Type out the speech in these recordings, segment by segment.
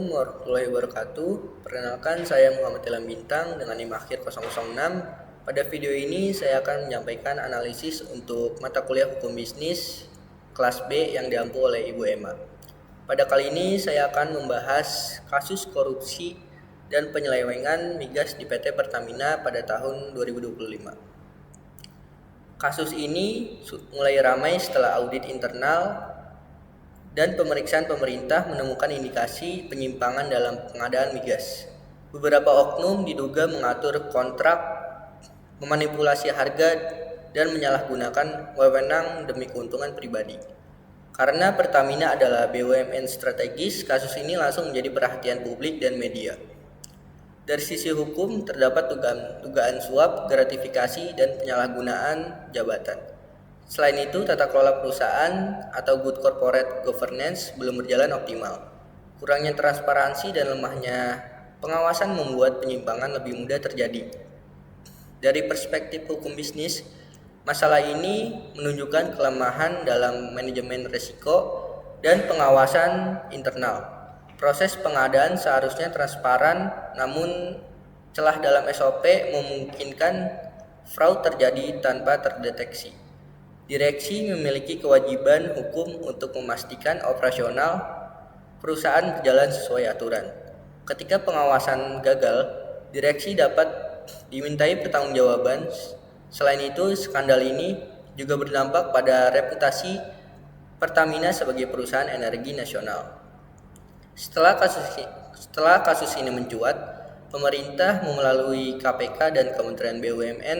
warahmatullahi wabarakatuh. Perkenalkan, saya Muhammad Ilham Bintang dengan NIM akhir 006. Pada video ini saya akan menyampaikan analisis untuk mata kuliah Hukum Bisnis kelas B yang diampu oleh Ibu Emma. Pada kali ini saya akan membahas kasus korupsi dan penyelewengan migas di PT Pertamina pada tahun 2025. Kasus ini mulai ramai setelah audit internal dan pemeriksaan pemerintah menemukan indikasi penyimpangan dalam pengadaan migas. Beberapa oknum diduga mengatur kontrak, memanipulasi harga, dan menyalahgunakan wewenang demi keuntungan pribadi. Karena Pertamina adalah BUMN strategis, kasus ini langsung menjadi perhatian publik dan media. Dari sisi hukum, terdapat dugaan suap, gratifikasi, dan penyalahgunaan jabatan. Selain itu, tata kelola perusahaan atau good corporate governance belum berjalan optimal. Kurangnya transparansi dan lemahnya pengawasan membuat penyimpangan lebih mudah terjadi. Dari perspektif hukum bisnis, masalah ini menunjukkan kelemahan dalam manajemen risiko dan pengawasan internal. Proses pengadaan seharusnya transparan, namun celah dalam SOP memungkinkan fraud terjadi tanpa terdeteksi. Direksi memiliki kewajiban hukum untuk memastikan operasional perusahaan berjalan sesuai aturan. Ketika pengawasan gagal, direksi dapat dimintai pertanggungjawaban. Selain itu, skandal ini juga berdampak pada reputasi Pertamina sebagai perusahaan energi nasional. Setelah kasus ini mencuat, pemerintah melalui KPK dan Kementerian BUMN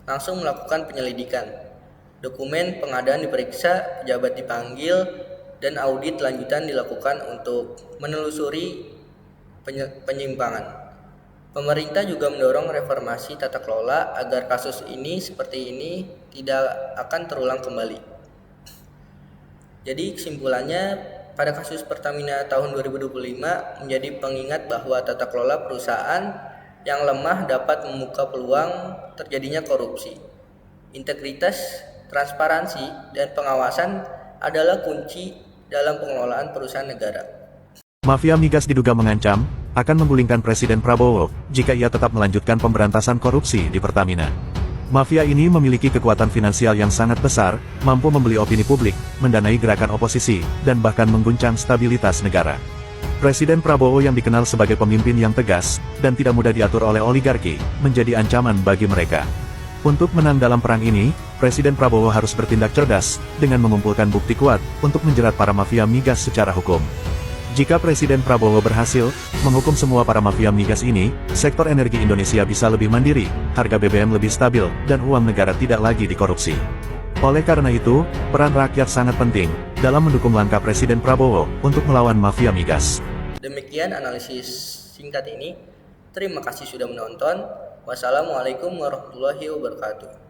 langsung melakukan penyelidikan. Dokumen pengadaan diperiksa, pejabat dipanggil, dan audit lanjutan dilakukan untuk menelusuri penyimpangan. Pemerintah juga mendorong reformasi tata kelola agar kasus ini seperti ini tidak akan terulang kembali. Jadi kesimpulannya, pada kasus Pertamina tahun 2025 menjadi pengingat bahwa tata kelola perusahaan yang lemah dapat membuka peluang terjadinya korupsi. Integritas, transparansi, dan pengawasan adalah kunci dalam pengelolaan perusahaan negara. Mafia migas diduga mengancam akan menggulingkan Presiden Prabowo jika ia tetap melanjutkan pemberantasan korupsi di Pertamina. Mafia ini memiliki kekuatan finansial yang sangat besar, mampu membeli opini publik, mendanai gerakan oposisi, dan bahkan mengguncang stabilitas negara. Presiden Prabowo yang dikenal sebagai pemimpin yang tegas dan tidak mudah diatur oleh oligarki, menjadi ancaman bagi mereka. Untuk menang dalam perang ini, Presiden Prabowo harus bertindak cerdas, dengan mengumpulkan bukti kuat, untuk menjerat para mafia migas secara hukum. Jika Presiden Prabowo berhasil menghukum semua para mafia migas ini, sektor energi Indonesia bisa lebih mandiri, harga BBM lebih stabil, dan uang negara tidak lagi dikorupsi. Oleh karena itu, peran rakyat sangat penting dalam mendukung langkah Presiden Prabowo untuk melawan mafia migas. Demikian analisis singkat ini. Terima kasih sudah menonton. Wassalamualaikum warahmatullahi wabarakatuh.